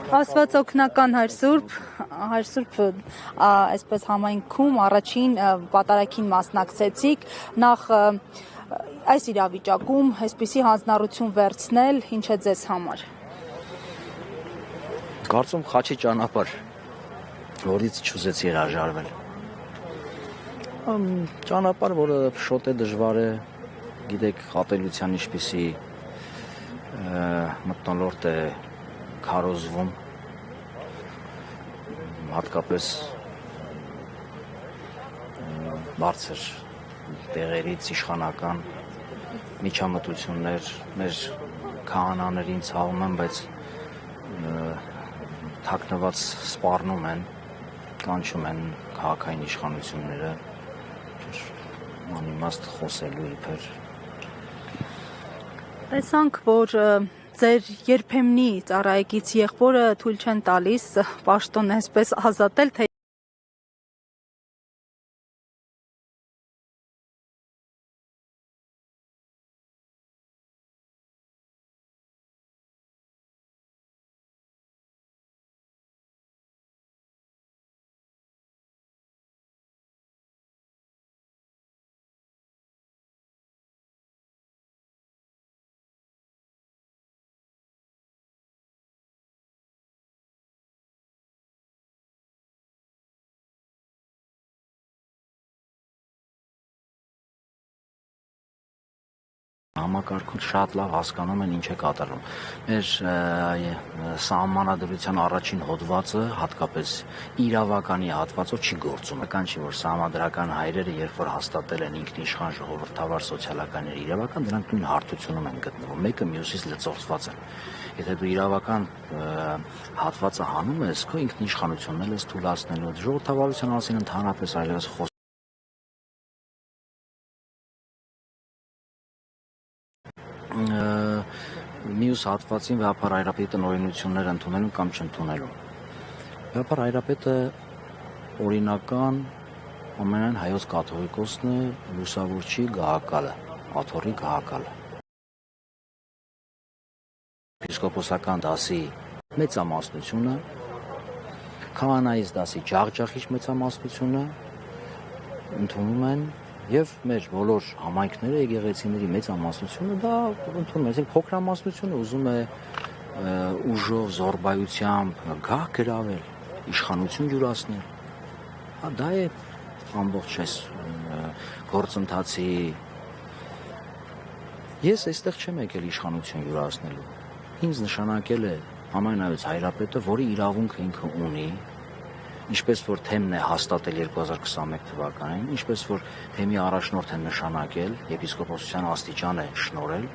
Աստված օգնական Հայր Սուրբ այսպես համայնքում առաջին պատարագին մասնակցեցիք, նախ այս իրավիճակում այսպիսի հանձնառություն վերցնել, ինչ է ձեզ համար։ Կարծում խաչի ճանապարհ, որից չուզեցի հրաժարվել։ Ճանապարհ, որը շոտ է, դժվար է, գիտեք, խաբելության ինչպիսի մթնոլորտ է քարոզվում, հատկապես բարձր տեղերից իշխանական միջամտություններ մեր քահանաներին ցավում են, բայց թաքնված սպառնում են, կանչում են քաղաքային իշխանությունները անիմաստ խոսելու իբր։ Տեսանք, որ ձեր երբեմնի ծառայեկից եղբորը թույլ չեն տալիս պաշտոն այսպես ազատել, թե Համակարգում շատ լավ հասկանում են ինչ է կատարվում։ Մեր սահմանադրության առաջին հոդվածը, հատկապես իրավականի հատվածով չի գործում։ Կան չի, որ սահմանադրական հայրերը, երբ որ հաստատել են ինքնիշխան ժողովրդավար սոցիալականների իրավական, դրանք նույն հարթությունում են գտնվում, մեկը մյուսից լծործված են։ Եթե դու իրավական հատվածը հանում ես, քո ինքնիշխանությունն ես թույլատնելու, ժողովրդավարության մասին ընդհանրապես այլևս մյուս հատվածին վեհապար հայրապետի տնօրինություններ ընդունելու կամ չընդունելու։ Վեհապար հայրապետը օրինական ամենայն հայոց կաթողիկոսն է, լուսավորչի գահակալը, աթոռի գահակալը։ Եպիսկոպոսական դասի մեծամասնությունը, քահանայից դասի ջախջախիչ մեծամասնությունը ընդունում են եւ մեր բոլոր համայնքները եկեղեցիների մեծամասնությունը դա ընդունում է, այսինքն փոքրամասնությունը ուզում է ուժով, զորբայությամբ գահ գրավել, իշխանություն յուրացնել։ Դա է ամբողջ այս գործընթացի։ Ես այստեղ չեմ եկել իշխանություն յուրացնելու։ Ինձ նշանակել է համայնայից հայրապետը, որի իրավունքը ինքը ունի, ինչպես որ թեմն է հաստատել 2021 թվականին, ինչպես որ թեմի առաջնորդ են նշանակել, եպիսկոպոսության աստիճան է շնորհել,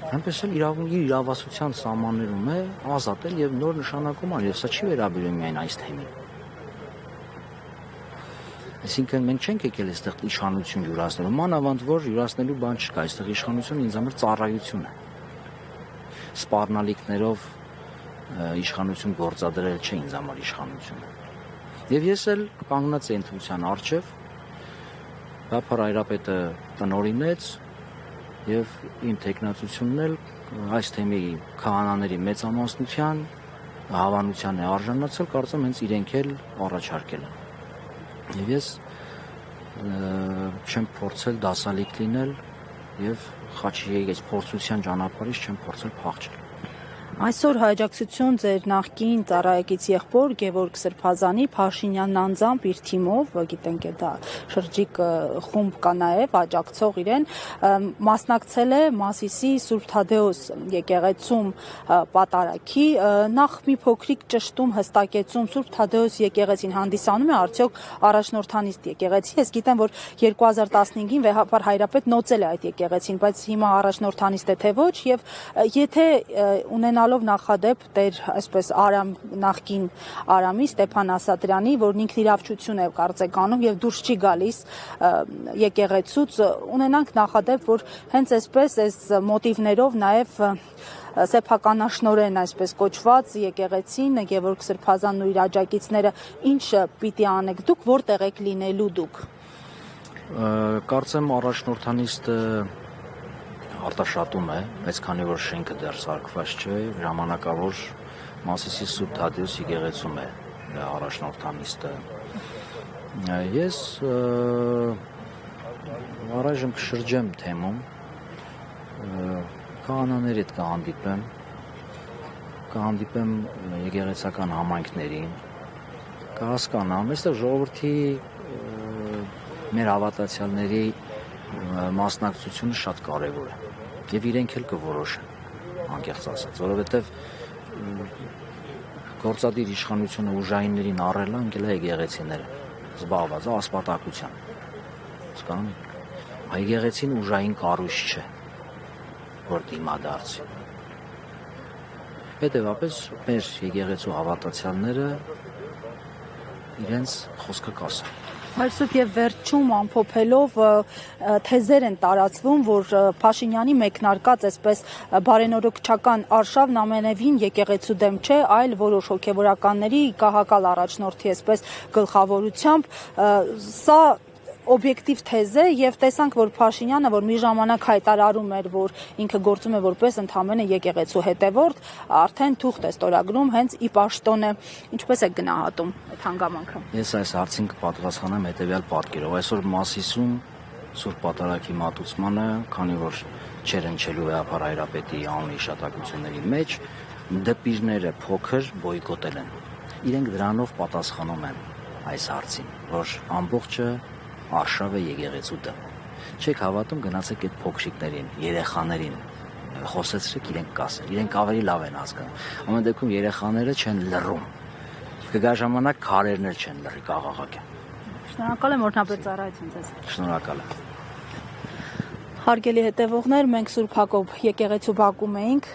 այնպես էլ իրավասության սահմաններում է ազատել եւ նոր նշանակում ան, եւ սա չի վերաբերում միայն այս թեմին։ Այսինքն մենք չենք եկել այստեղ իշխանություն յուրացնելու, մանավանդ որ յուրացնելու բան չկա, այստեղ իշխանությունը ինձ համար ծառայություն է։ Սպառնալիքներով իշխանություն գործադրել չէ ինձ համար իշխանությունը։ Եվ ես էլ կանգնած եմ ընտրության առջև, վեհապար հայրապետը տնօրինեց եւ իմ տեխնացությունն էլ այս թեմի քահանաների մեծամասնության հավանության է արժանացել, կարծեմ հենց իրենք էլ առաջարկել են։ Եվ ես չեմ փորձել դասալիկ լինել եւ խաչի այս փորձության ճանապարհից չեմ փորձել փախչել։ Այսօր հաջակցություն ձեր նախկին ծառայեկից եղբոր Գևորգ Սրբազանի Փաշինյանն անձամբ իր թիմով, գիտենք դա շրջիկ խումբ կա նաև աջակցող իրեն, մասնակցել է Մասիսի Սուրբ Թադեոս եկեղեցում պատարագի, նախ մի փոքրիկ ճշտում հստակեցում Սուրբ Թադեոս եկեղեցին հանդիսանում է արդյոք առաջնորդանիստ եկեղեցի։ Ես գիտեմ, որ 2015-ին վեհապար հայրապետ նոծել է այդ եկեղեցին, բայց հիմա առաջնորդանիստ է թե ոչ, եւ եթե ունենալով նախադեպ Տեր այսպես նախկին Արամի Ստեփան Ասատրյանի, որն ինքն իրավչություն է կարծեք անում եւ դուրս չի գալիս եկեղեցուց, ունենանք նախադեպ, որ հենց այսպես այս մոտիվներով նաեւ սեփականաշնորեն այսպես կոչված եկեղեցին Գևորգ Սրբազանն ու իր աջակիցները ինչ պիտի անեք դուք, որտեղ եք լինելու դուք։ Կարծեմ առաջնորդանիստը արտաշատում է, բայց քանի որ շենքը դեռ սարքված չէ, ժամանակավոր Մասիսի Սուրբ Թադեուս եկեղեցում է առաջնորդանիստը։ Ես առայժմ կշրջեմ թեմում, քահանաների հետ կհանդիպեմ եկեղեցական համայնքներին, կհասկանամ, այստեղ ժողովրդի մեր հավատացյալների մասնակցությունը շատ կարևոր է եւ իրենք էլ կորոշեն, անկեղծ ասած, որովհետեւ գործադիր իշխանությունը ուժայիններին առելա ընկել է եկեղեցիները, զբաղված է ասպատակությամբ, հասկանում եք, եկեղեցին ուժային կառույց չէ, որ դիմադարձի, հետեւաբար մեր եկեղեցու հավատացյալները իրենց խոսքը կասեն։ Այսօր եւ վերջում ամփոփելով թեզեր են տարածվում, որ Փաշինյանի մեկնարկած այսպես բարենորոգչական արշավն ամենևին եկեղեցու դեմ չէ, այլ որոշ հոգեվորականների կահակալ առաջնորդի այսպես գլխավորությամբ, սա օբյեկտիվ թեզ է եւ տեսանք, որ Փաշինյանը, որ մի ժամանակ հայտարարում էր, որ ինքը գործում է որպես ընդհանրապես եկեղեցու հետևորդ, արդեն թուղթ է ստորագրում հենց ի պաշտոնը։ Ինչպես է գնահատում այդ հանգամանքը։ Ես այս հարցին կպատասխանեմ հետեւյալ պատկերով։ Այսօր Մասիսում Սուրբ Պատարագի մատուցմանը, քանի որ չեր ընչելու վեհապար հայրապետի անունի հիշատակությունների մեջ, դպիրները փոքր բոյկոտել են։ Իրենք դրանով պատասխանում են այս հարցին, որ ամբողջը արշավը եկեղեցու դեմ։ Չեք հավատում, գնացեք այդ փոքրիկներին, երեխաներին խոսեցրեք, իրենք կասեն, իրենք ավելի լավ են հասկանում։ Ամեն դեպքում երեխաները չեն լռում։ Կգա ժամանակ քարերն էլ չեն լռի, կաղաղակեն։ Շնորհակալ եմ օրհնապետ ծառայություն ձեզ։ Շնորհակալ եմ։ Հարգելի հետևողներ, մենք Սուրբ Հակոբ եկեղեցու բակում էինք,